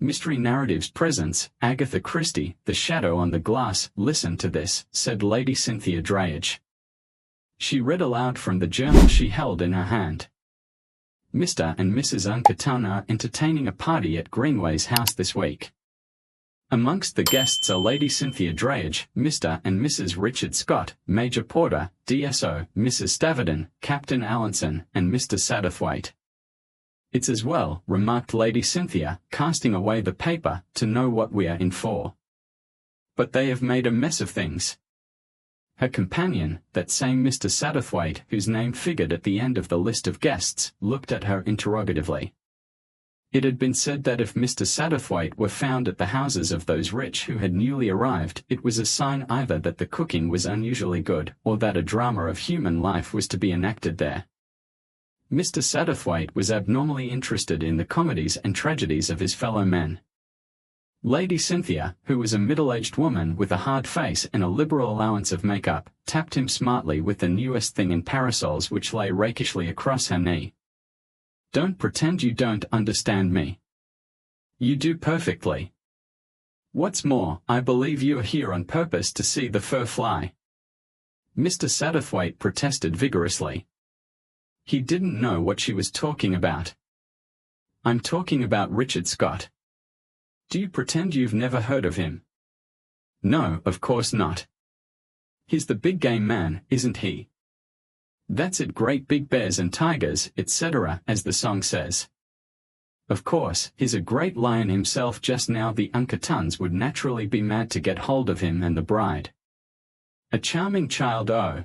Mystery Narratives presents Agatha Christie, The Shadow on the Glass. Listen to this, said Lady Cynthia Drayage. She read aloud from the journal she held in her hand. Mr. and Mrs. Uncarton are entertaining a party at Greenway's house this week. Amongst the guests are Lady Cynthia Drayage, Mr. and Mrs. Richard Scott, Major Porter, DSO, Mrs. Stavenden, Captain Allinson, and Mr. Satterthwaite. It's as well, remarked Lady Cynthia, casting away the paper, to know what we are in for. But they have made a mess of things. Her companion, that same Mr. Satterthwaite, whose name figured at the end of the list of guests, looked at her interrogatively. It had been said that if Mr. Satterthwaite were found at the houses of those rich who had newly arrived, it was a sign either that the cooking was unusually good, or that a drama of human life was to be enacted there. Mr. Satterthwaite was abnormally interested in the comedies and tragedies of his fellow men. Lady Cynthia, who was a middle-aged woman with a hard face and a liberal allowance of make-up, tapped him smartly with the newest thing in parasols which lay rakishly across her knee. Don't pretend you don't understand me. You do perfectly. What's more, I believe you are here on purpose to see the fur fly. Mr. Satterthwaite protested vigorously. He didn't know what she was talking about. I'm talking about Richard Scott. Do you pretend you've never heard of him? No, of course not. He's the big game man, isn't he? That's it, great big bears and tigers, etc., as the song says. Of course, he's a great lion himself. Just now the Uncartons would naturally be mad to get hold of him and the bride. A charming child, oh.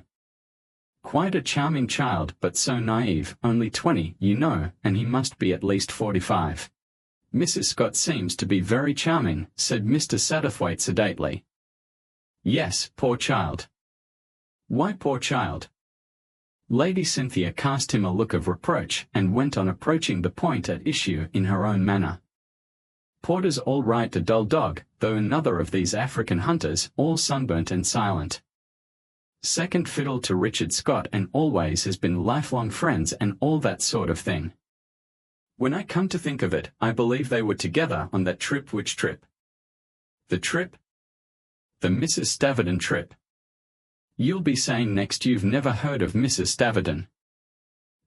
Quite a charming child, but so naive, only 20, you know, and he must be at least 45. Mrs. Scott seems to be very charming, said Mr. Satterthwaite sedately. Yes, poor child. Why poor child? Lady Cynthia cast him a look of reproach, and went on approaching the point at issue in her own manner. Porter's all right, a dull dog, though another of these African hunters, all sunburnt and silent. Second fiddle to Richard Scott and always has been lifelong friends and all that sort of thing. When I come to think of it, I believe they were together on that trip. Which trip? The trip? The Mrs. Stavenden trip. You'll be saying next you've never heard of Mrs. Stavenden.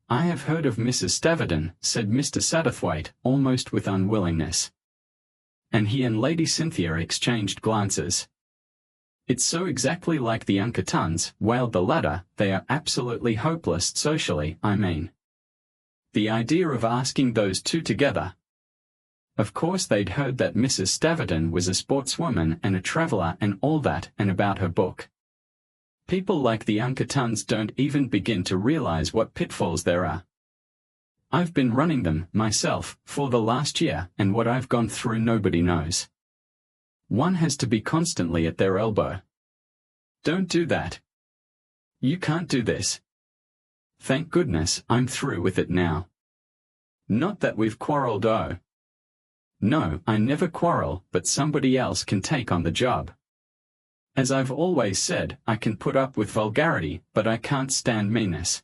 I have heard of Mrs. Stavenden, said Mr. Satterthwaite, almost with unwillingness. And he and Lady Cynthia exchanged glances. It's so exactly like the Uncartons, wailed the latter, they are absolutely hopeless socially, I mean. The idea of asking those two together. Of course they'd heard that Mrs. Stavenden was a sportswoman and a traveller and all that, and about her book. People like the Uncartons don't even begin to realize what pitfalls there are. I've been running them, myself, for the last year, and what I've gone through nobody knows. One has to be constantly at their elbow. Don't do that. You can't do this. Thank goodness, I'm through with it now. Not that we've quarreled, oh. No, I never quarrel, but somebody else can take on the job. As I've always said, I can put up with vulgarity, but I can't stand meanness.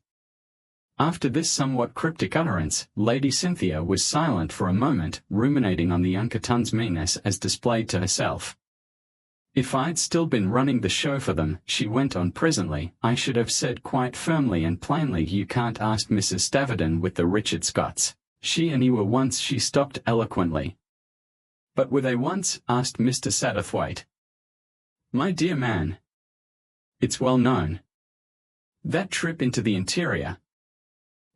After this somewhat cryptic utterance, Lady Cynthia was silent for a moment, ruminating on the Uncartons' meanness as displayed to herself. If I'd still been running the show for them, she went on presently, I should have said quite firmly and plainly, you can't ask Mrs. Stavenden with the Richard Scotts. She and he were once. She stopped eloquently. But were they once? Asked Mr. Satterthwaite. My dear man. It's well known. That trip into the interior.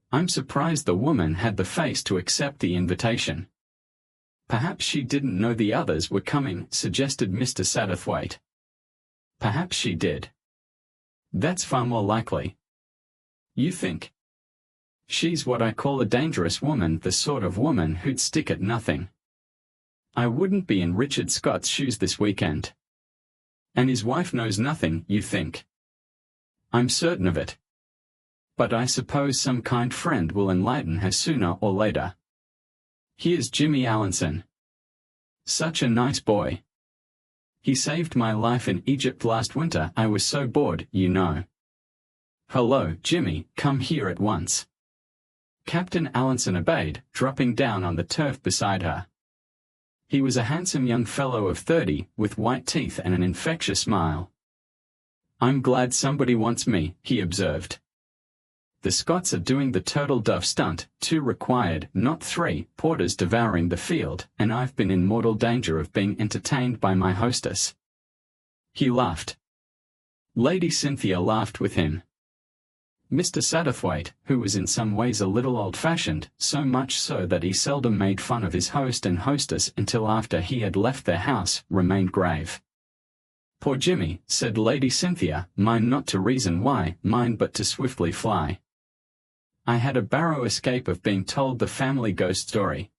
I'm surprised the woman had the face to accept the invitation. Perhaps she didn't know the others were coming, suggested Mr. Satterthwaite. Perhaps she did. That's far more likely. You think? She's what I call a dangerous woman, the sort of woman who'd stick at nothing. I wouldn't be in Richard Scott's shoes this weekend. And his wife knows nothing, you think? I'm certain of it. But I suppose some kind friend will enlighten her sooner or later. Here's Jimmy Allinson. Such a nice boy. He saved my life in Egypt last winter. I was so bored, you know. Hello, Jimmy, come here at once. Captain Allinson obeyed, dropping down on the turf beside her. He was a handsome young fellow of 30, with white teeth and an infectious smile. "I'm glad somebody wants me," he observed. "The Scots are doing the turtle dove stunt, 2 required, not 3, porters devouring the field, and I've been in mortal danger of being entertained by my hostess." He laughed. Lady Cynthia laughed with him. Mr. Satterthwaite, who was in some ways a little old-fashioned, so much so that he seldom made fun of his host and hostess until after he had left their house, remained grave. "Poor Jimmy," said Lady Cynthia, "mine not to reason why, mine but to swiftly fly. I had a barrow escape of being told the family ghost story."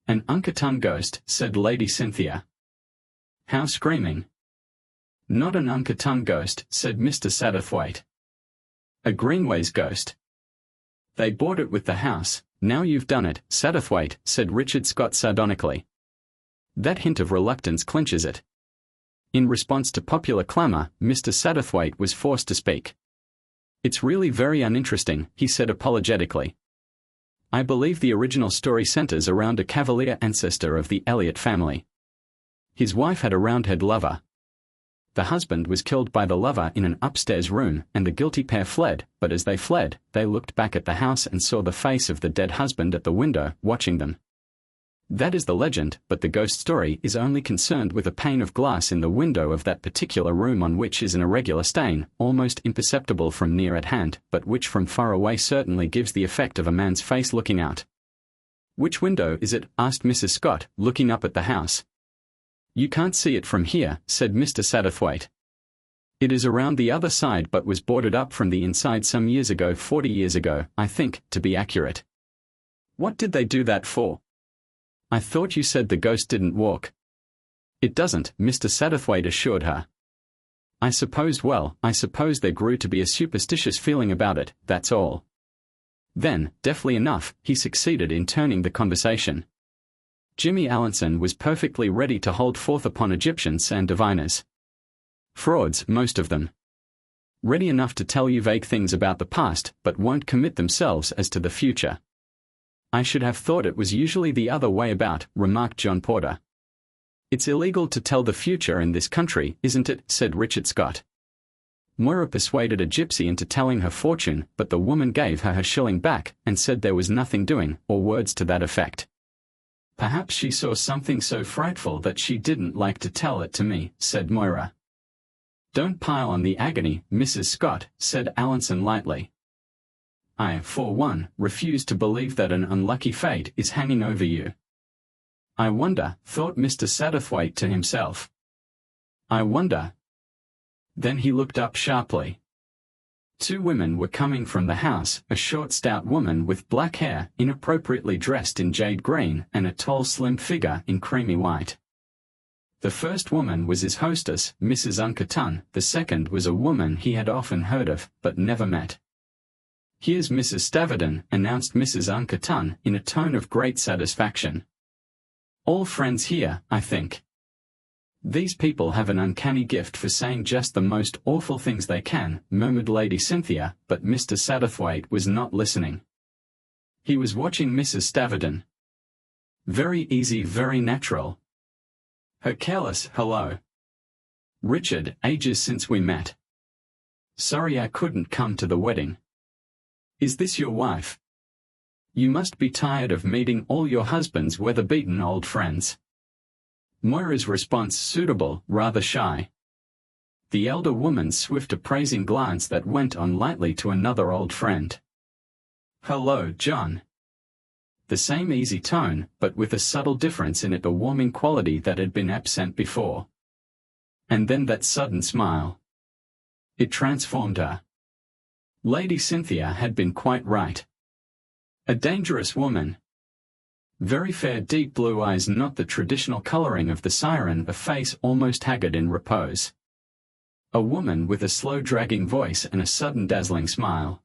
"An Uncaton ghost," said Lady Cynthia. "How screaming!" "Not an Uncaton ghost," said Mr. Satterthwaite. "A Greenways ghost. They bought it with the house." "Now you've done it, Satterthwaite," said Richard Scott sardonically. "That hint of reluctance clinches it." In response to popular clamour, Mr. Satterthwaite was forced to speak. "It's really very uninteresting," he said apologetically. "I believe the original story centres around a Cavalier ancestor of the Elliot family. His wife had a Roundhead lover. The husband was killed by the lover in an upstairs room, and the guilty pair fled, but as they fled, they looked back at the house and saw the face of the dead husband at the window, watching them. That is the legend, but the ghost story is only concerned with a pane of glass in the window of that particular room on which is an irregular stain, almost imperceptible from near at hand, but which from far away certainly gives the effect of a man's face looking out." "Which window is it?" asked Mrs. Scott, looking up at the house. "You can't see it from here," said Mr. Satterthwaite. "It is around the other side but was boarded up from the inside some years ago, 40 years ago, I think, to be accurate." "What did they do that for?" "I thought you said the ghost didn't walk." "It doesn't," Mr. Satterthwaite assured her. I suppose there grew to be a superstitious feeling about it, that's all." Then, deftly enough, he succeeded in turning the conversation. Jimmy Allinson was perfectly ready to hold forth upon Egyptians and diviners. Frauds, most of them. Ready enough to tell you vague things about the past, but won't commit themselves as to the future. "I should have thought it was usually the other way about," remarked John Porter. "It's illegal to tell the future in this country, isn't it?" said Richard Scott. "Moira persuaded a gypsy into telling her fortune, but the woman gave her shilling back, and said there was nothing doing, or words to that effect." "Perhaps she saw something so frightful that she didn't like to tell it to me," said Moira. "Don't pile on the agony, Mrs. Scott," said Allinson lightly. "I, for one, refuse to believe that an unlucky fate is hanging over you." "I wonder," thought Mr. Satterthwaite to himself. "I wonder." Then he looked up sharply. 2 women were coming from the house, a short stout woman with black hair, inappropriately dressed in jade green, and a tall slim figure in creamy white. The first woman was his hostess, Mrs. Uncaton, the second was a woman he had often heard of, but never met. "Here's Mrs. Stavardin," announced Mrs. Uncaton, in a tone of great satisfaction. "All friends here, I think." "These people have an uncanny gift for saying just the most awful things they can," murmured Lady Cynthia, but Mr. Satterthwaite was not listening. He was watching Mrs. Stavardin. Very easy, very natural. Her careless hello. "Richard, ages since we met. Sorry I couldn't come to the wedding. Is this your wife? You must be tired of meeting all your husband's weather-beaten old friends." Moira's response suitable, rather shy. The elder woman's swift appraising glance that went on lightly to another old friend. "Hello, John." The same easy tone, but with a subtle difference in it, a warming quality that had been absent before. And then that sudden smile. It transformed her. Lady Cynthia had been quite right. A dangerous woman. Very fair, deep blue eyes, not the traditional coloring of the siren, a face almost haggard in repose. A woman with a slow dragging voice and a sudden dazzling smile.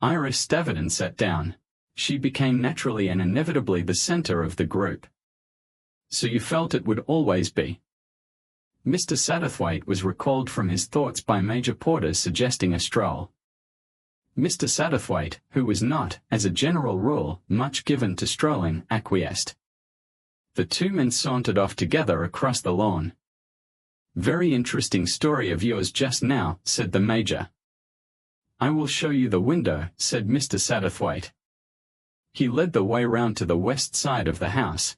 Iris Stavardin sat down. She became naturally and inevitably the center of the group. "So you felt it would always be?" Mr. Satterthwaite was recalled from his thoughts by Major Porter's suggesting a stroll. Mr. Satterthwaite, who was not, as a general rule, much given to strolling, acquiesced. The two men sauntered off together across the lawn. "Very interesting story of yours just now," said the Major. "I will show you the window," said Mr. Satterthwaite. He led the way round to the west side of the house.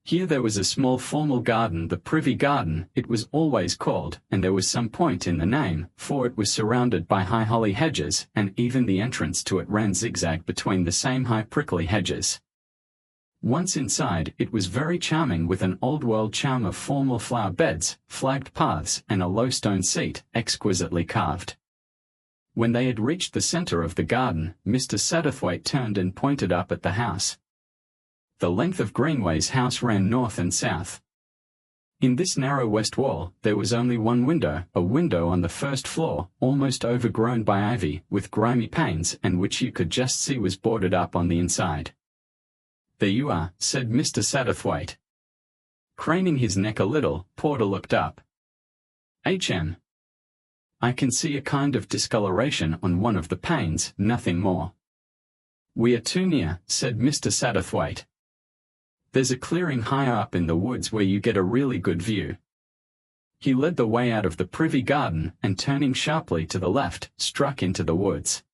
Here there was a small formal garden, the Privy Garden it was always called, and there was some point in the name, for it was surrounded by high holly hedges, and even the entrance to it ran zigzag between the same high prickly hedges. Once inside, it was very charming, with an old-world charm of formal flower beds, flagged paths, and a low stone seat, exquisitely carved. When they had reached the centre of the garden, Mr. Satterthwaite turned and pointed up at the house. The length of Greenway's house ran north and south. In this narrow west wall, there was only one window, a window on the first floor, almost overgrown by ivy, with grimy panes, and which you could just see was boarded up on the inside. "There you are," said Mr. Satterthwaite. Craning his neck a little, Porter looked up. "H.M. I can see a kind of discoloration on one of the panes, nothing more." "We are too near," said Mr. Satterthwaite. "There's a clearing higher up in the woods where you get a really good view." He led the way out of the Privy Garden, and turning sharply to the left, struck into the woods.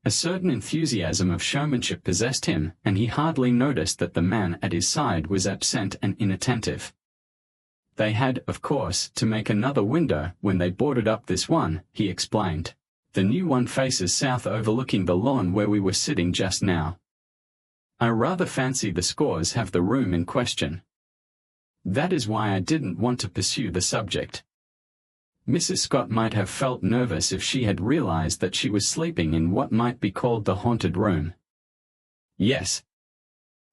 A certain enthusiasm of showmanship possessed him, and he hardly noticed that the man at his side was absent and inattentive. "They had, of course, to make another window when they boarded up this one," he explained. "The new one faces south, overlooking the lawn where we were sitting just now. I rather fancy the Scores have the room in question. That is why I didn't want to pursue the subject. Mrs. Scott might have felt nervous if she had realized that she was sleeping in what might be called the haunted room." "Yes.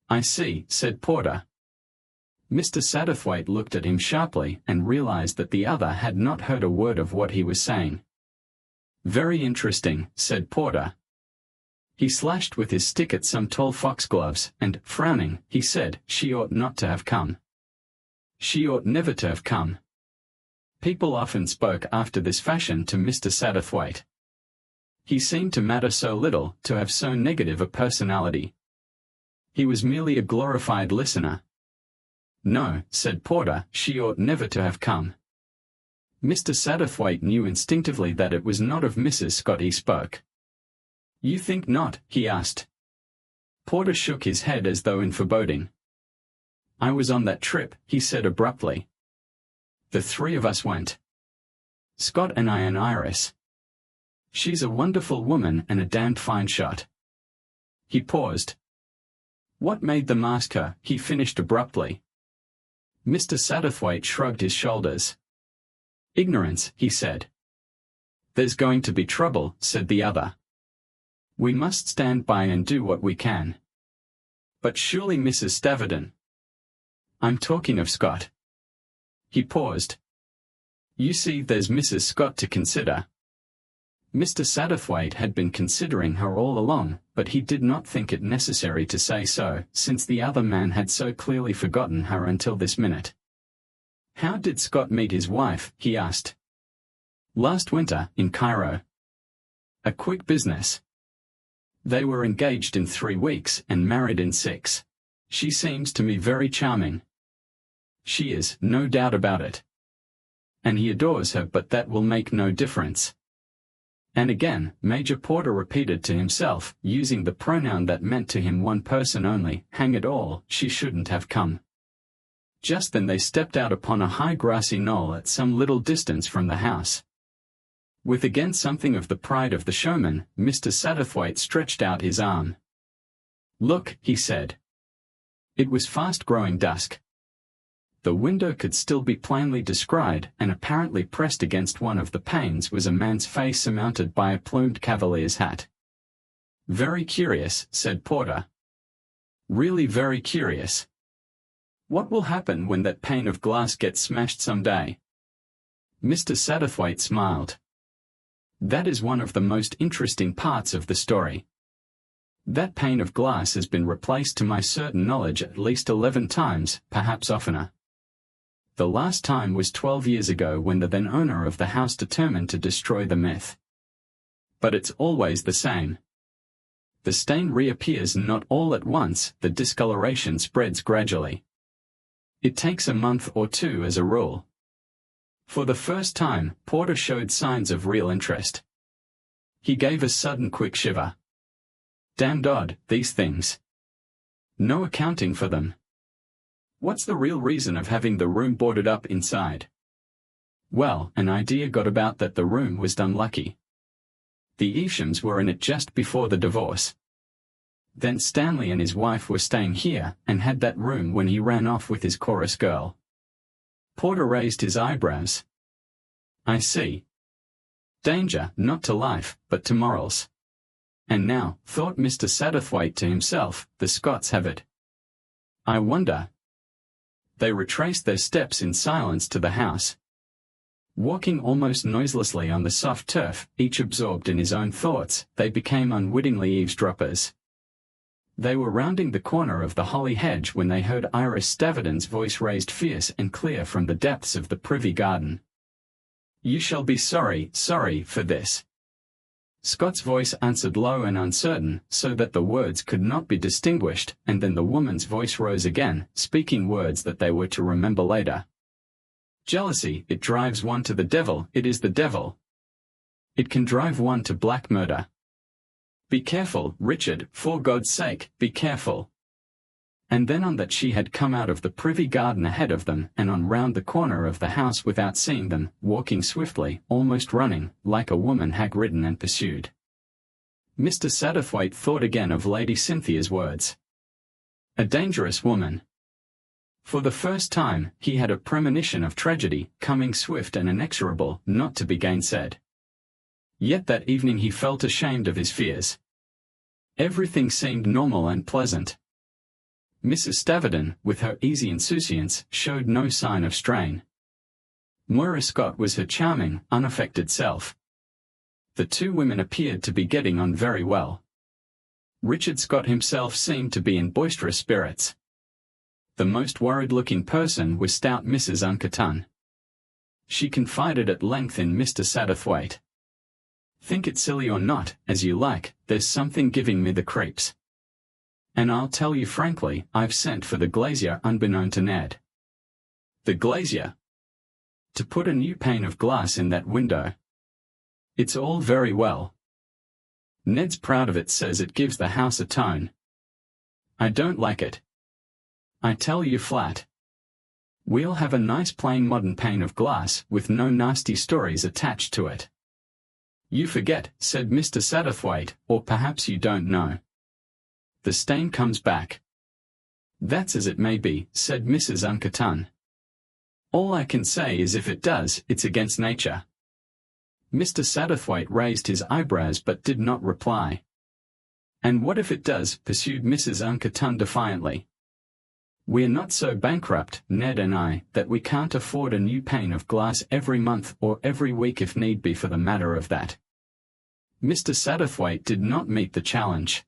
I see," said Porter. Mr. Satterthwaite looked at him sharply, and realized that the other had not heard a word of what he was saying. "Very interesting," said Porter. He slashed with his stick at some tall foxgloves, and, frowning, he said, "She ought not to have come. She ought never to have come." People often spoke after this fashion to Mr. Satterthwaite. He seemed to matter so little, to have so negative a personality. He was merely a glorified listener. "No," said Porter, "she ought never to have come." Mr. Satterthwaite knew instinctively that it was not of Mrs. Scott he spoke. "You think not?" he asked. Porter shook his head as though in foreboding. "I was on that trip," he said abruptly. "The three of us went. Scott and I and Iris. She's a wonderful woman and a damned fine shot." He paused. "What made them ask her?" he finished abruptly. Mr. Satterthwaite shrugged his shoulders. "Ignorance," he said. "There's going to be trouble," said the other. "We must stand by and do what we can." "But surely Mrs. Staverton—" "I'm talking of Scott." He paused. "You see, there's Mrs. Scott to consider." Mr. Satterthwaite had been considering her all along, but he did not think it necessary to say so, since the other man had so clearly forgotten her until this minute. "How did Scott meet his wife?" he asked. "Last winter, in Cairo. A quick business. They were engaged in 3 weeks and married in 6. She seems to me very charming." "She is, no doubt about it. And he adores her, but that will make no difference." And again, Major Porter repeated to himself, using the pronoun that meant to him one person only, "Hang it all, she shouldn't have come." Just then they stepped out upon a high grassy knoll at some little distance from the house. With again something of the pride of the showman, Mr. Satterthwaite stretched out his arm. "Look," he said. It was fast growing dusk. The window could still be plainly descried, and apparently pressed against one of the panes was a man's face surmounted by a plumed cavalier's hat. "Very curious," said Porter. "Really very curious. What will happen when that pane of glass gets smashed some day?" Mr. Satterthwaite smiled. "That is one of the most interesting parts of the story. That pane of glass has been replaced to my certain knowledge at least 11 times, perhaps oftener. The last time was 12 years ago, when the then owner of the house determined to destroy the myth. But it's always the same. The stain reappears not all at once, the discoloration spreads gradually. It takes a month or two as a rule. For the first time, Porter showed signs of real interest. He gave a sudden quick shiver. Damned odd, these things. No accounting for them. What's the real reason of having the room boarded up inside? Well, an idea got about that the room was unlucky. The Eveshams were in it just before the divorce. Then Stanley and his wife were staying here, and had that room when he ran off with his chorus girl. Porter raised his eyebrows. I see. Danger, not to life, but to morals. And now, thought Mr. Satterthwaite to himself, the Scots have it. I wonder. They retraced their steps in silence to the house. Walking almost noiselessly on the soft turf, each absorbed in his own thoughts, they became unwittingly eavesdroppers. They were rounding the corner of the holly hedge when they heard Iris Staverton's voice raised fierce and clear from the depths of the privy garden. You shall be sorry for this. Scott's voice answered low and uncertain, so that the words could not be distinguished, and then the woman's voice rose again, speaking words that they were to remember later. Jealousy, it drives one to the devil, it is the devil. It can drive one to black murder. Be careful, Richard, for God's sake, be careful. And then on that she had come out of the privy garden ahead of them, and on round the corner of the house without seeing them, walking swiftly, almost running, like a woman hag-ridden and pursued. Mr. Satterthwaite thought again of Lady Cynthia's words. A dangerous woman. For the first time, he had a premonition of tragedy, coming swift and inexorable, not to be gainsaid. Yet that evening he felt ashamed of his fears. Everything seemed normal and pleasant. Mrs. Staverton, with her easy insouciance, showed no sign of strain. Moira Scott was her charming, unaffected self. The two women appeared to be getting on very well. Richard Scott himself seemed to be in boisterous spirits. The most worried-looking person was stout Mrs. Unkerton. She confided at length in Mr. Satterthwaite. Think it silly or not, as you like, there's something giving me the creeps. And I'll tell you frankly, I've sent for the glazier unbeknown to Ned. The glazier? To put a new pane of glass in that window. It's all very well. Ned's proud of it, says it gives the house a tone. I don't like it. I tell you flat. We'll have a nice plain modern pane of glass, with no nasty stories attached to it. You forget, said Mr. Satterthwaite, or perhaps you don't know. The stain comes back. That's as it may be, said Mrs. Unkerton. All I can say is if it does, it's against nature. Mr. Satterthwaite raised his eyebrows but did not reply. And what if it does, pursued Mrs. Unkerton defiantly. We're not so bankrupt, Ned and I, that we can't afford a new pane of glass every month or every week if need be for the matter of that. Mr. Satterthwaite did not meet the challenge.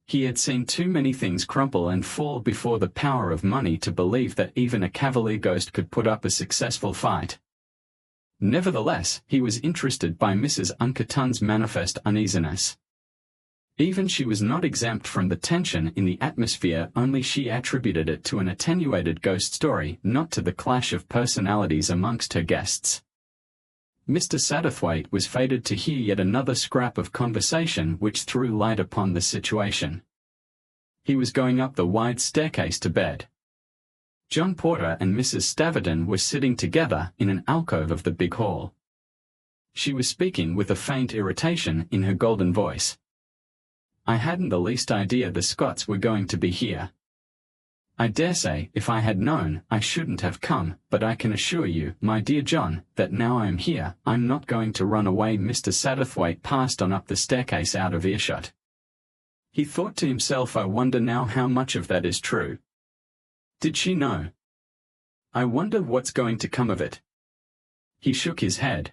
He had seen too many things crumple and fall before the power of money to believe that even a cavalier ghost could put up a successful fight. Nevertheless, he was interested by Mrs. Unkerton's manifest uneasiness. Even she was not exempt from the tension in the atmosphere, only she attributed it to an attenuated ghost story, not to the clash of personalities amongst her guests. Mr. Satterthwaite was fated to hear yet another scrap of conversation which threw light upon the situation. He was going up the wide staircase to bed. John Porter and Mrs. Staverton were sitting together in an alcove of the big hall. She was speaking with a faint irritation in her golden voice. I hadn't the least idea the Scots were going to be here. I daresay, if I had known, I shouldn't have come, but I can assure you, my dear John, that now I am here, I'm not going to run away. Mr. Satterthwaite passed on up the staircase out of earshot. He thought to himself, I wonder now how much of that is true. Did she know? I wonder what's going to come of it. He shook his head.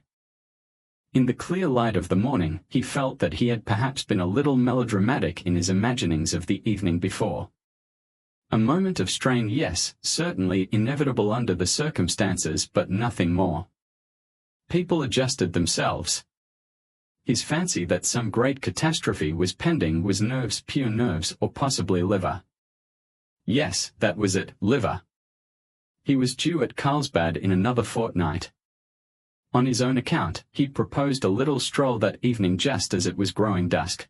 In the clear light of the morning, he felt that he had perhaps been a little melodramatic in his imaginings of the evening before. A moment of strain, yes, certainly inevitable under the circumstances, but nothing more. People adjusted themselves. His fancy that some great catastrophe was pending was nerves, pure nerves, or possibly liver. Yes, that was it, liver. He was due at Carlsbad in another fortnight. On his own account, he proposed a little stroll that evening just as it was growing dusk.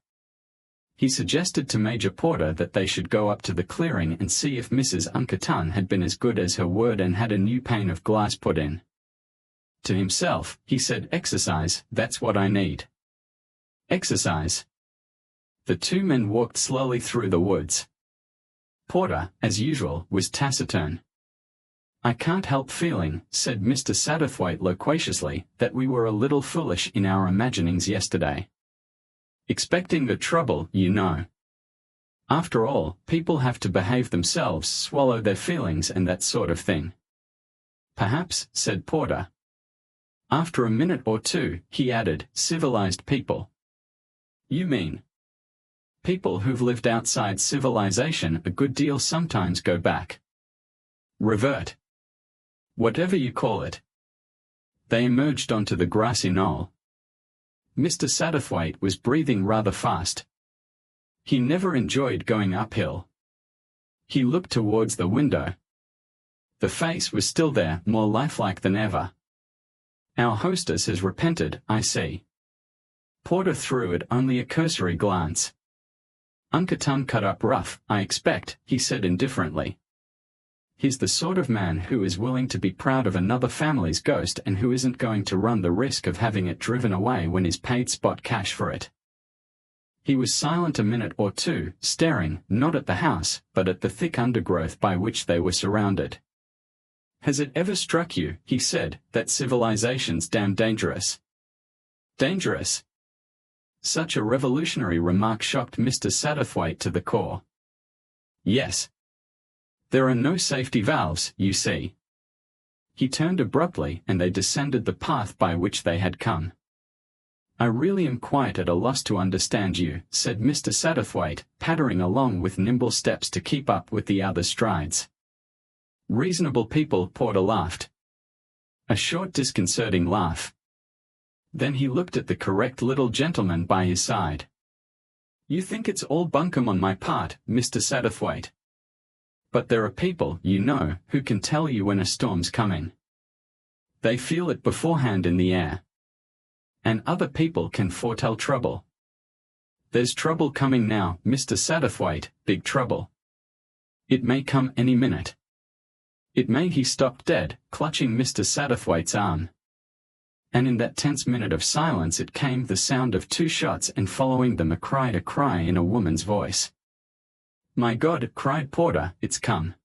He suggested to Major Porter that they should go up to the clearing and see if Mrs. Unkerton had been as good as her word and had a new pane of glass put in. To himself, he said, "Exercise, that's what I need." Exercise. The two men walked slowly through the woods. Porter, as usual, was taciturn. "I can't help feeling," said Mr. Satterthwaite loquaciously, "that we were a little foolish in our imaginings yesterday. Expecting the trouble, you know. After all, people have to behave themselves, swallow their feelings and that sort of thing." "Perhaps," said Porter. After a minute or two, he added, "civilized people." "You mean?" "People who've lived outside civilization a good deal sometimes go back. Revert. Whatever you call it." They emerged onto the grassy knoll. Mr. Satterthwaite was breathing rather fast. He never enjoyed going uphill. He looked towards the window. The face was still there, more lifelike than ever. "Our hostess has repented, I see." Porter threw it only a cursory glance. "Unkerton cut up rough, I expect," he said indifferently. "He's the sort of man who is willing to be proud of another family's ghost and who isn't going to run the risk of having it driven away when he's paid spot cash for it." He was silent a minute or two, staring, not at the house, but at the thick undergrowth by which they were surrounded. "Has it ever struck you," he said, "that civilization's damn dangerous?" "Dangerous?" Such a revolutionary remark shocked Mr. Satterthwaite to the core. "Yes. There are no safety valves, you see." He turned abruptly and they descended the path by which they had come. "I really am quite at a loss to understand you," said Mr. Satterthwaite, pattering along with nimble steps to keep up with the other strides. "Reasonable people," Porter laughed. A short disconcerting laugh. Then he looked at the correct little gentleman by his side. "You think it's all bunkum on my part, Mr. Satterthwaite. But there are people, you know, who can tell you when a storm's coming. They feel it beforehand in the air. And other people can foretell trouble. There's trouble coming now, Mr. Satterthwaite, big trouble. It may come any minute. It may." He stopped dead, clutching Mr. Satterthwaite's arm. And in that tense minute of silence it came the sound of two shots and following them a cry in a woman's voice. "My God," cried Porter, "it's come."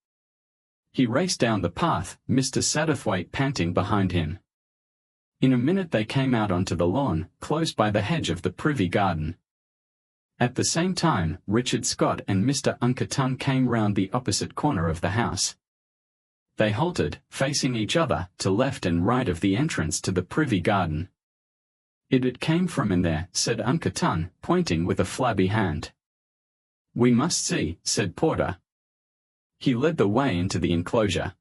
He raced down the path, Mr. Satterthwaite panting behind him. In a minute they came out onto the lawn, close by the hedge of the privy garden. At the same time, Richard Scott and Mr. Unkerton came round the opposite corner of the house. They halted, facing each other, to left and right of the entrance to the privy garden. "It came from in there," said Unkerton, pointing with a flabby hand. "We must see," said Porter. He led the way into the enclosure.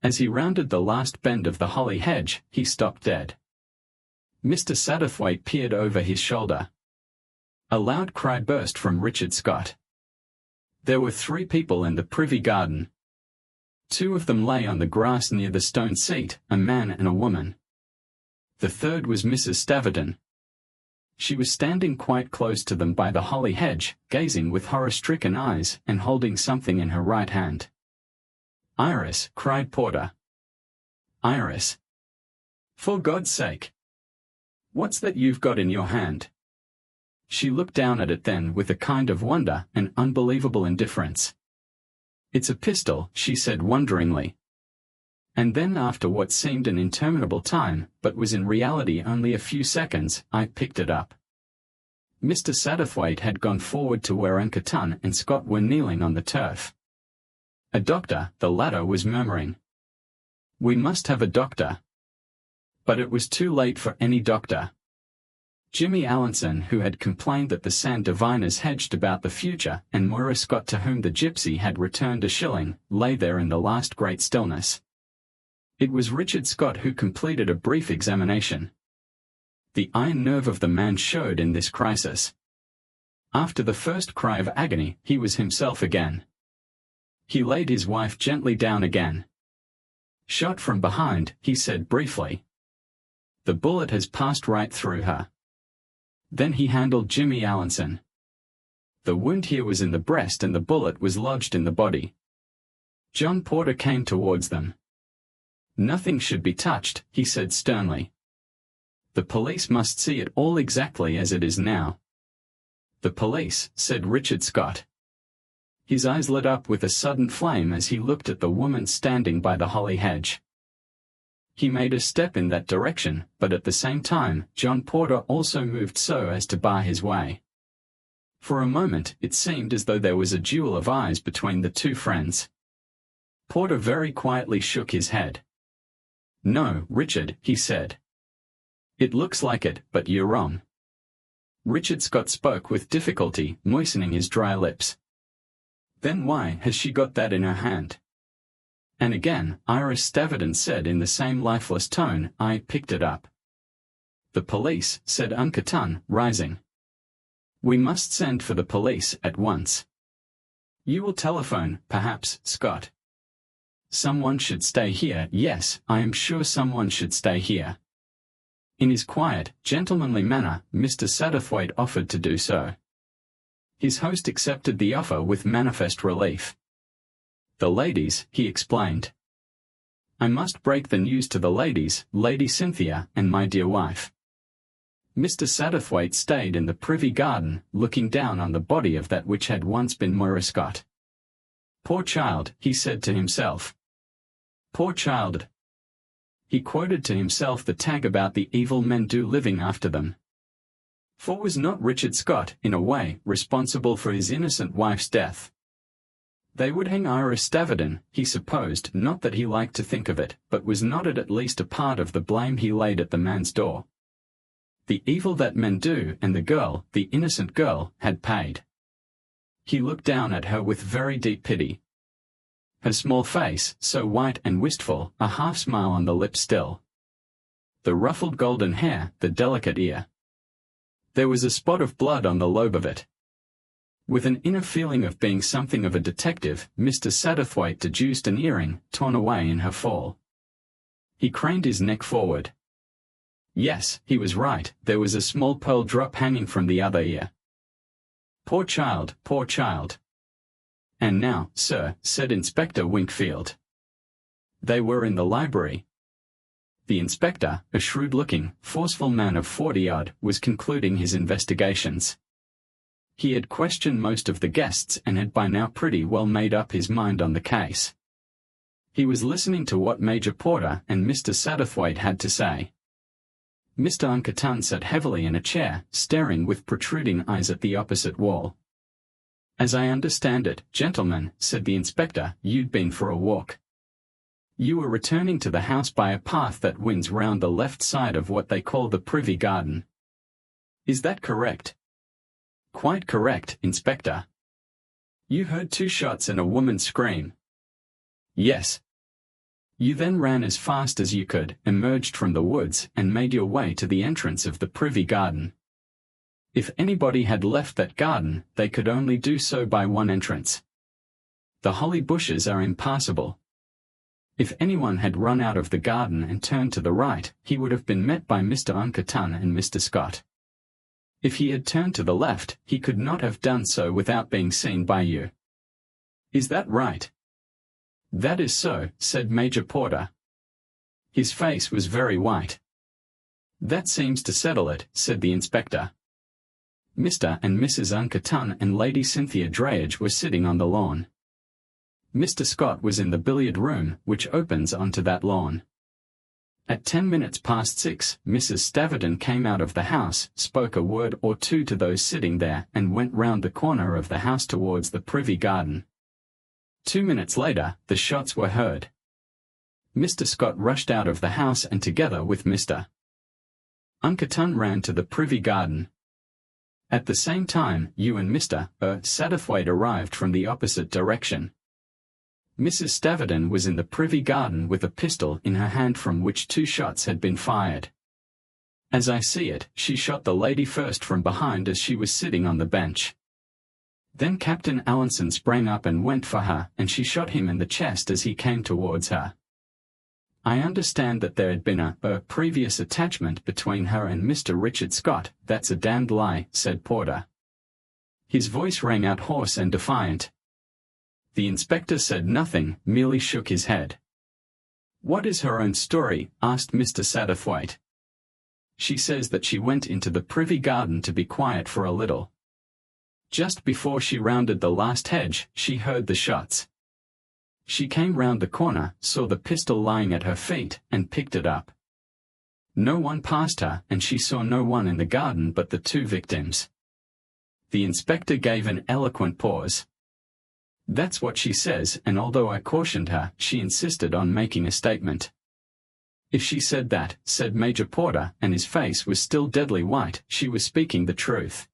As he rounded the last bend of the holly hedge, he stopped dead. Mr. Satterthwaite peered over his shoulder. A loud cry burst from Richard Scott. There were 3 people in the privy garden. 2 of them lay on the grass near the stone seat, a man and a woman. The third was Mrs. Staverton. She was standing quite close to them by the holly hedge, gazing with horror-stricken eyes and holding something in her right hand. "Iris," cried Porter. "Iris. For God's sake. What's that you've got in your hand?" She looked down at it then with a kind of wonder and unbelievable indifference. "It's a pistol," she said wonderingly. And then after what seemed an interminable time, but was in reality only a few seconds, I picked it up. Mr. Satterthwaite had gone forward to where Unkerton and Scott were kneeling on the turf. "A doctor," the latter was murmuring. "We must have a doctor." But it was too late for any doctor. Jimmy Allinson, who had complained that the sand diviners hedged about the future, and Moira Scott, to whom the gypsy had returned a shilling, lay there in the last great stillness. It was Richard Scott who completed a brief examination. The iron nerve of the man showed in this crisis. After the first cry of agony, he was himself again. He laid his wife gently down again. "Shot from behind," he said briefly. "The bullet has passed right through her." Then he handled Jimmy Allenson. The wound here was in the breast and the bullet was lodged in the body. John Porter came towards them. "Nothing should be touched," he said sternly. "The police must see it all exactly as it is now." "The police," said Richard Scott. His eyes lit up with a sudden flame as he looked at the woman standing by the holly hedge. He made a step in that direction, but at the same time, John Porter also moved so as to bar his way. For a moment, it seemed as though there was a duel of eyes between the two friends. Porter very quietly shook his head. "No, Richard," he said. "It looks like it, but you're wrong." Richard Scott spoke with difficulty, moistening his dry lips. "Then why has she got that in her hand?" And again, Iris Stavridon said in the same lifeless tone, "I picked it up." "The police," said Uncle Tun, rising. "We must send for the police at once." "You will telephone, perhaps, Scott." "Someone should stay here. Yes, I am sure someone should stay here." In his quiet, gentlemanly manner, Mr. Satterthwaite offered to do so. His host accepted the offer with manifest relief. "The ladies," he explained. "I must break the news to the ladies, Lady Cynthia, and my dear wife." Mr. Satterthwaite stayed in the privy garden, looking down on the body of that which had once been Moira Scott. "Poor child," he said to himself. "Poor child." He quoted to himself the tag about the evil men do living after them. For was not Richard Scott, in a way, responsible for his innocent wife's death? They would hang Iris Stavridon, he supposed, not that he liked to think of it, but was not it at least a part of the blame he laid at the man's door? The evil that men do, and the girl, the innocent girl, had paid. He looked down at her with very deep pity. Her small face, so white and wistful, a half-smile on the lips still. The ruffled golden hair, the delicate ear. There was a spot of blood on the lobe of it. With an inner feeling of being something of a detective, Mr. Satterthwaite deduced an earring, torn away in her fall. He craned his neck forward. Yes, he was right, there was a small pearl drop hanging from the other ear. "Poor child, poor child." "And now, sir," said Inspector Winkfield. They were in the library. The inspector, a shrewd-looking, forceful man of 40-odd, was concluding his investigations. He had questioned most of the guests and had by now pretty well made up his mind on the case. He was listening to what Major Porter and Mr. Satterthwaite had to say. Mr. Uncle Tun sat heavily in a chair, staring with protruding eyes at the opposite wall. "As I understand it, gentlemen," said the inspector, "you'd been for a walk. You were returning to the house by a path that winds round the left side of what they call the privy garden. Is that correct?" "Quite correct, Inspector." "You heard 2 shots and a woman scream?" "Yes." "You then ran as fast as you could, emerged from the woods, and made your way to the entrance of the privy garden. If anybody had left that garden, they could only do so by one entrance. The holly bushes are impassable. If anyone had run out of the garden and turned to the right, he would have been met by Mr. Uncle Tun and Mr. Scott. If he had turned to the left, he could not have done so without being seen by you. Is that right?" "That is so," said Major Porter. His face was very white. "That seems to settle it," said the inspector. Mr. and Mrs. Uncle Tun and Lady Cynthia Drayage were sitting on the lawn. Mr. Scott was in the billiard room, which opens onto that lawn. At 10 minutes past 6, Mrs. Stavridon came out of the house, spoke a word or two to those sitting there, and went round the corner of the house towards the privy garden. 2 minutes later, the shots were heard. Mr. Scott rushed out of the house and together with Mr. Uncle Tun ran to the privy garden. At the same time, you and Mr. Satterthwaite arrived from the opposite direction. Mrs. Stavridon was in the privy garden with a pistol in her hand from which 2 shots had been fired. As I see it, she shot the lady first from behind as she was sitting on the bench. Then Captain Allinson sprang up and went for her, and she shot him in the chest as he came towards her. I understand that there had been a previous attachment between her and Mr. Richard Scott. That's a damned lie, said Porter. His voice rang out hoarse and defiant. The inspector said nothing, merely shook his head. What is her own story? Asked Mr. Satterthwaite. She says that she went into the privy garden to be quiet for a little. Just before she rounded the last hedge, she heard the shots. She came round the corner, saw the pistol lying at her feet, and picked it up. No one passed her, and she saw no one in the garden but the two victims. The inspector gave an eloquent pause. That's what she says, and although I cautioned her, she insisted on making a statement. If she said that, said Major Porter, and his face was still deadly white, she was speaking the truth.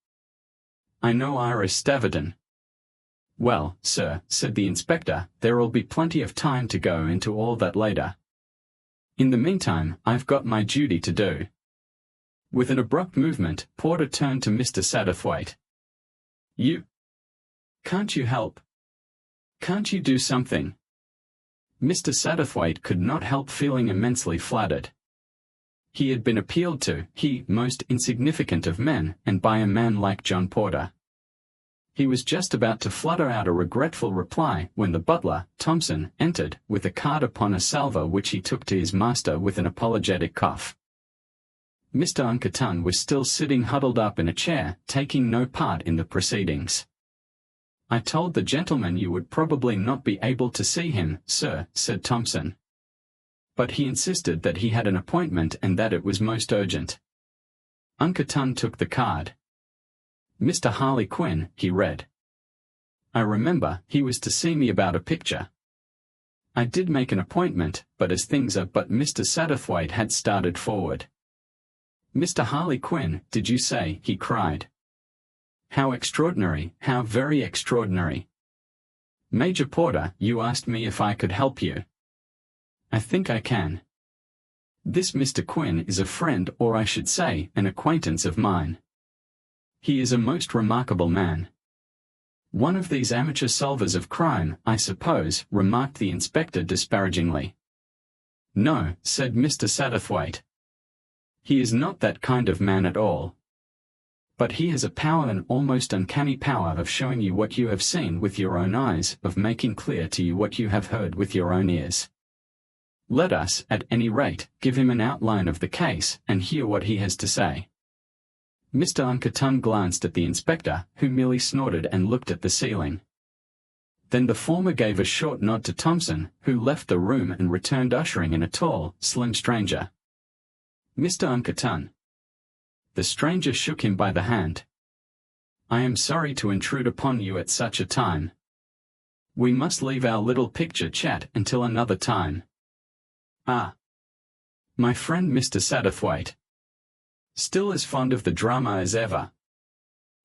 I know Iris Staverton. Well, sir, said the inspector, there'll be plenty of time to go into all that later. In the meantime, I've got my duty to do. With an abrupt movement, Porter turned to Mr. Satterthwaite. You? Can't you help? Can't you do something? Mr. Satterthwaite could not help feeling immensely flattered. He had been appealed to, he, most insignificant of men, and by a man like John Porter. He was just about to flutter out a regretful reply when the butler, Thompson, entered, with a card upon a salver which he took to his master with an apologetic cough. Mr. Unkerton was still sitting huddled up in a chair, taking no part in the proceedings. I told the gentleman you would probably not be able to see him, sir, said Thompson. But he insisted that he had an appointment and that it was most urgent. Unkerton took the card. Mr. Harley Quinn, he read. I remember, he was to see me about a picture. I did make an appointment, but as things are, but Mr. Satterthwaite had started forward. Mr. Harley Quinn, did you say? He cried. How extraordinary, how very extraordinary. Major Porter, you asked me if I could help you. I think I can. This Mr. Quinn is a friend, or I should say, an acquaintance of mine. He is a most remarkable man. One of these amateur solvers of crime, I suppose, remarked the inspector disparagingly. No, said Mr. Satterthwaite. He is not that kind of man at all. But he has a power, an almost uncanny power, of showing you what you have seen with your own eyes, of making clear to you what you have heard with your own ears. Let us, at any rate, give him an outline of the case, and hear what he has to say. Mr. Unkerton glanced at the inspector, who merely snorted and looked at the ceiling. Then the former gave a short nod to Thompson, who left the room and returned ushering in a tall, slim stranger. Mr. Unkerton. The stranger shook him by the hand. I am sorry to intrude upon you at such a time. We must leave our little picture chat until another time. Ah. My friend Mr. Satterthwaite. Still as fond of the drama as ever.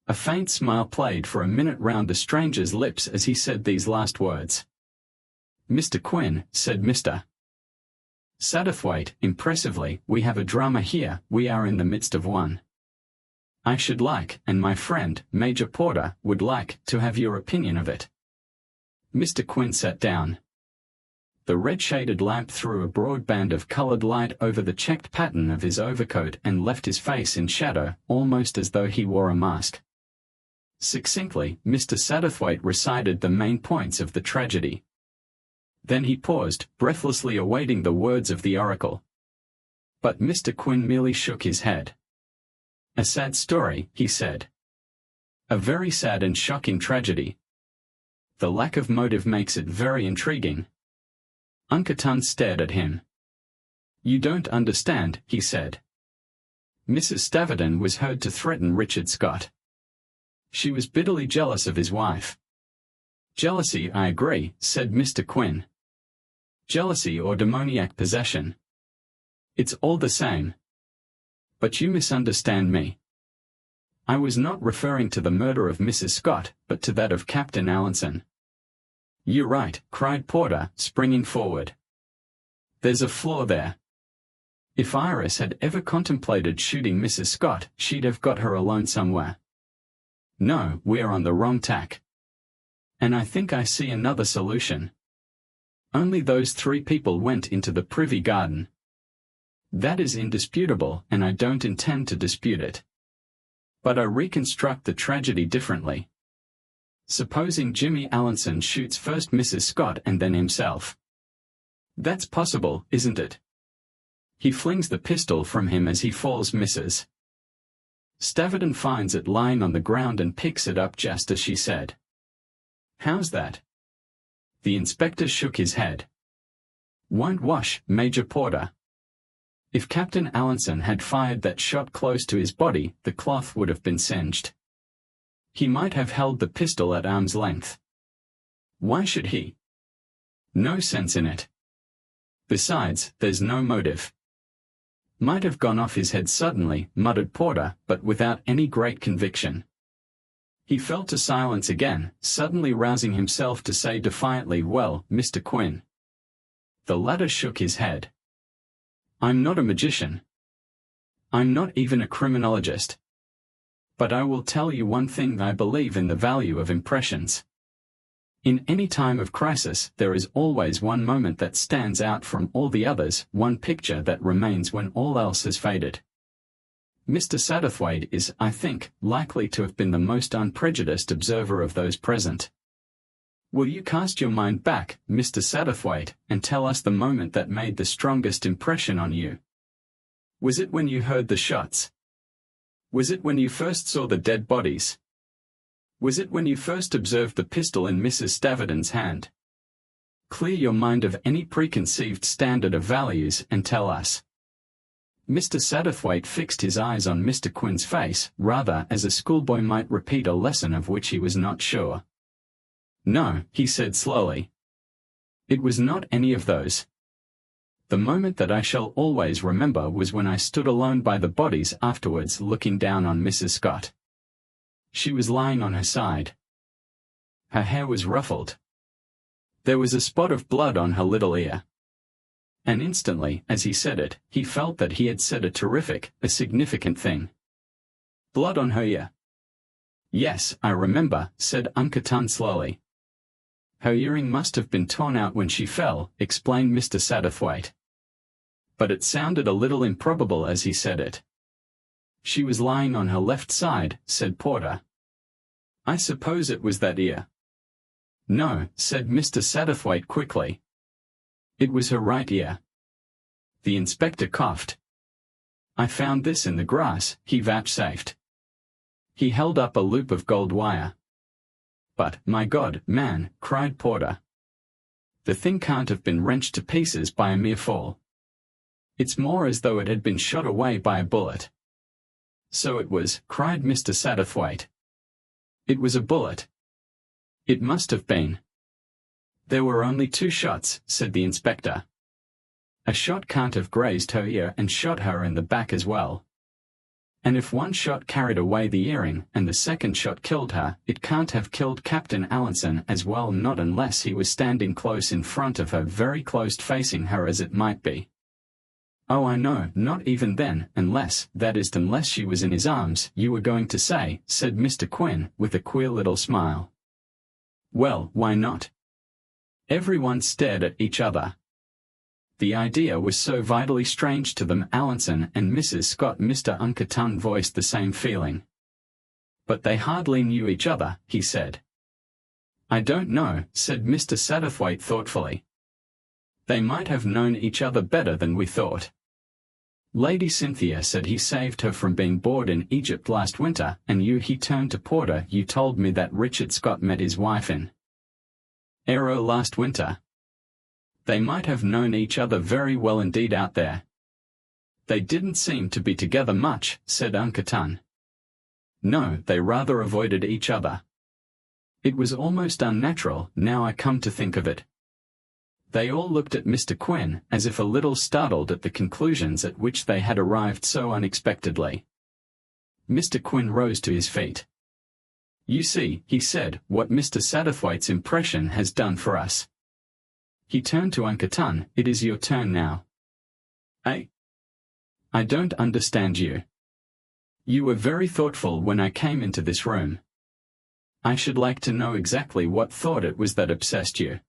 A faint smile played for a minute round the stranger's lips as he said these last words. Mr. Quinn, said Mr. Satterthwaite, impressively, we have a drama here, we are in the midst of one. I should like, and my friend, Major Porter, would like, to have your opinion of it. Mr. Quinn sat down. The red-shaded lamp threw a broad band of colored light over the checked pattern of his overcoat and left his face in shadow, almost as though he wore a mask. Succinctly, Mr. Satterthwaite recited the main points of the tragedy. Then he paused, breathlessly awaiting the words of the oracle. But Mr. Quinn merely shook his head. A sad story, he said. A very sad and shocking tragedy. The lack of motive makes it very intriguing. Unkerton stared at him. You don't understand, he said. Mrs. Staverton was heard to threaten Richard Scott. She was bitterly jealous of his wife. Jealousy, I agree, said Mr. Quinn. Jealousy or demoniac possession. It's all the same. But you misunderstand me. I was not referring to the murder of Mrs. Scott, but to that of Captain Allinson. You're right, cried Porter, springing forward. There's a flaw there. If Iris had ever contemplated shooting Mrs. Scott, she'd have got her alone somewhere. No, we're on the wrong tack. And I think I see another solution. Only those 3 people went into the privy garden. That is indisputable, and I don't intend to dispute it. But I reconstruct the tragedy differently. Supposing Jimmy Allinson shoots first Mrs. Scott and then himself. That's possible, isn't it? He flings the pistol from him as he falls. Mrs. Staverton finds it lying on the ground and picks it up just as she said. How's that? The inspector shook his head. Won't wash, Major Porter. If Captain Allinson had fired that shot close to his body, the cloth would have been singed. He might have held the pistol at arm's length. Why should he? No sense in it. Besides, there's no motive. Might have gone off his head suddenly, muttered Porter, but without any great conviction. He fell to silence again, suddenly rousing himself to say defiantly, "Well, Mr. Quinn." The latter shook his head. "I'm not a magician. I'm not even a criminologist. But I will tell you one thing: I believe in the value of impressions. In any time of crisis, there is always one moment that stands out from all the others, one picture that remains when all else has faded. Mr. Satterthwaite is, I think, likely to have been the most unprejudiced observer of those present. Will you cast your mind back, Mr. Satterthwaite, and tell us the moment that made the strongest impression on you? Was it when you heard the shots? Was it when you first saw the dead bodies? Was it when you first observed the pistol in Mrs. Staverton's hand? Clear your mind of any preconceived standard of values and tell us." Mr. Satterthwaite fixed his eyes on Mr. Quinn's face, rather as a schoolboy might repeat a lesson of which he was not sure. "No," he said slowly. "It was not any of those. The moment that I shall always remember was when I stood alone by the bodies afterwards, looking down on Mrs. Scott. She was lying on her side. Her hair was ruffled. There was a spot of blood on her little ear." And instantly, as he said it, he felt that he had said a terrific, a significant thing. "Blood on her ear." "Yes, I remember," said Uncle Tun slowly. "Her earring must have been torn out when she fell," explained Mr. Satterthwaite. But it sounded a little improbable as he said it. "She was lying on her left side," said Porter. "I suppose it was that ear." "No," said Mr. Satterthwaite quickly. "It was her right ear." The inspector coughed. "I found this in the grass," he vouchsafed. He held up a loop of gold wire. "But, my God, man," cried Porter. "The thing can't have been wrenched to pieces by a mere fall. It's more as though it had been shot away by a bullet." "So it was," cried Mr. Satterthwaite. "It was a bullet. It must have been." "There were only 2 shots," said the inspector. "A shot can't have grazed her ear and shot her in the back as well. And if one shot carried away the earring, and the second shot killed her, it can't have killed Captain Allinson as well, not unless he was standing close in front of her, very close facing her as it might be." "Oh, I know, not even then, unless, that is, unless she was in his arms, you were going to say," said Mr. Quinn, with a queer little smile. "Well, why not?" Everyone stared at each other. The idea was so vitally strange to them. Allinson and Mrs. Scott. Mr. Uncle Tun voiced the same feeling. "But they hardly knew each other," he said. "I don't know," said Mr. Satterthwaite thoughtfully. "They might have known each other better than we thought. Lady Cynthia said he saved her from being bored in Egypt last winter, and you," he turned to Porter, "you told me that Richard Scott met his wife in Aero last winter. They might have known each other very well indeed out there." "They didn't seem to be together much," said Uncle Tun. "No, they rather avoided each other. It was almost unnatural, now I come to think of it." They all looked at Mr. Quinn, as if a little startled at the conclusions at which they had arrived so unexpectedly. Mr. Quinn rose to his feet. "You see," he said, "what Mr. Satterthwaite's impression has done for us." He turned to Uncle Tun. "It is your turn now." "Eh?" I don't understand you. You were very thoughtful when I came into this room. I should like to know exactly what thought it was that obsessed you.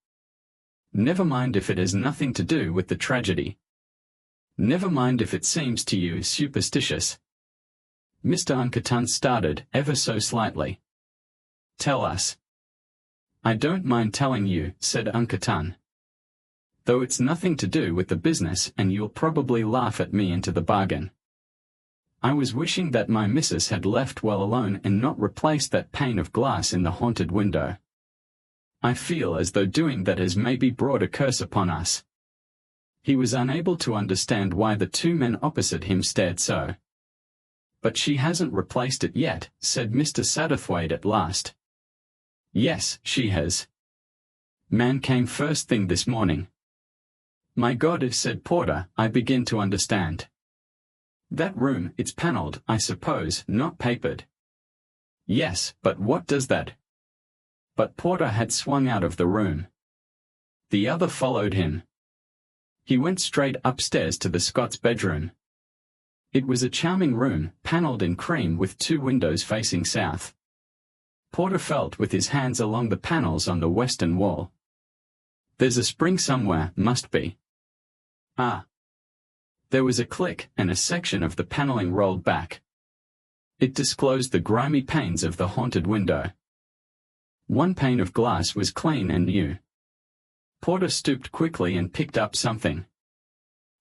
Never mind if it has nothing to do with the tragedy. Never mind if it seems to you superstitious. Mr. Unkerton started, ever so slightly. Tell us. I don't mind telling you, said Unkerton. Though it's nothing to do with the business and you'll probably laugh at me into the bargain. I was wishing that my missus had left well alone and not replaced that pane of glass in the haunted window. I feel as though doing that has maybe brought a curse upon us. He was unable to understand why the two men opposite him stared so. But she hasn't replaced it yet, said Mr. Satterthwaite at last. Yes, she has. Man came first thing this morning. My God, said Porter, I begin to understand. That room, it's panelled, I suppose, not papered. Yes, but what does that? But Porter had swung out of the room. The other followed him. He went straight upstairs to the Scots bedroom. It was a charming room, panelled in cream with two windows facing south. Porter felt with his hands along the panels on the western wall. There's a spring somewhere, must be. Ah. There was a click, and a section of the panelling rolled back. It disclosed the grimy panes of the haunted window. One pane of glass was clean and new. Porter stooped quickly and picked up something.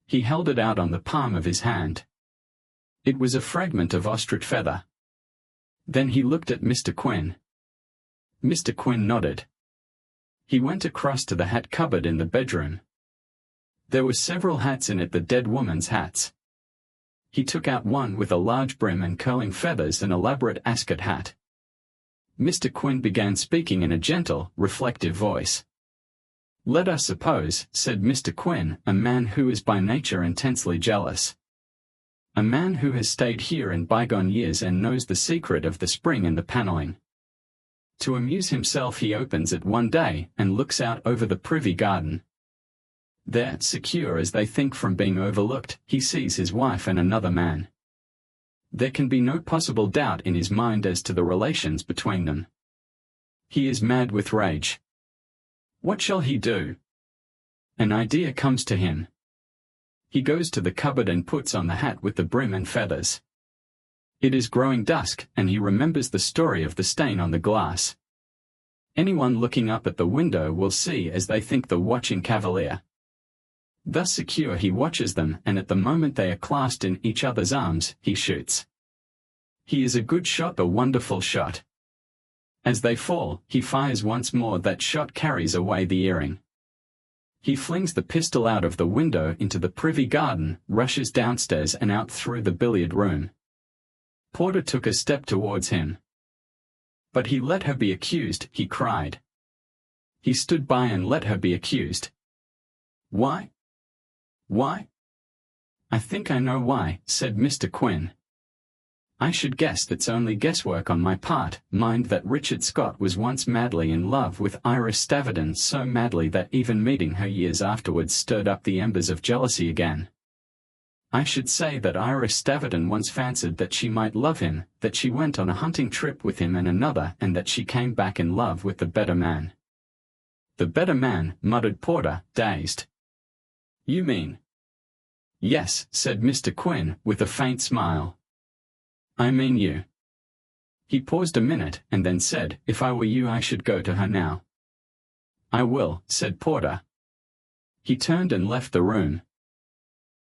He held it out on the palm of his hand. It was a fragment of ostrich feather. Then he looked at Mr. Quinn. Mr. Quinn nodded. He went across to the hat cupboard in the bedroom. There were several hats in it, the dead woman's hats. He took out one with a large brim and curling feathers, an elaborate Ascot hat. Mr. Quinn began speaking in a gentle, reflective voice. Let us suppose, said Mr. Quinn, a man who is by nature intensely jealous. A man who has stayed here in bygone years and knows the secret of the spring in the panelling. To amuse himself he opens it one day and looks out over the privy garden. There, secure as they think from being overlooked, he sees his wife and another man. There can be no possible doubt in his mind as to the relations between them. He is mad with rage. What shall he do? An idea comes to him. He goes to the cupboard and puts on the hat with the brim and feathers. It is growing dusk, and he remembers the story of the stain on the glass. Anyone looking up at the window will see as they think the watching cavalier. Thus secure he watches them, and at the moment they are clasped in each other's arms, he shoots. He is a good shot, a wonderful shot. As they fall, he fires once more. That shot carries away the earring. He flings the pistol out of the window into the privy garden, rushes downstairs and out through the billiard room. Porter took a step towards him. But he let her be accused, he cried. He stood by and let her be accused. Why? Why? I think I know why, said Mr. Quinn. I should guess that's only guesswork on my part. Mind that Richard Scott was once madly in love with Iris Stavridon, so madly that even meeting her years afterwards stirred up the embers of jealousy again. I should say that Iris Stavridon once fancied that she might love him, that she went on a hunting trip with him and another, and that she came back in love with the better man. The better man, muttered Porter, dazed. You mean? Yes, said Mr. Quinn, with a faint smile. I mean you. He paused a minute, and then said, if I were you I should go to her now. I will, said Porter. He turned and left the room.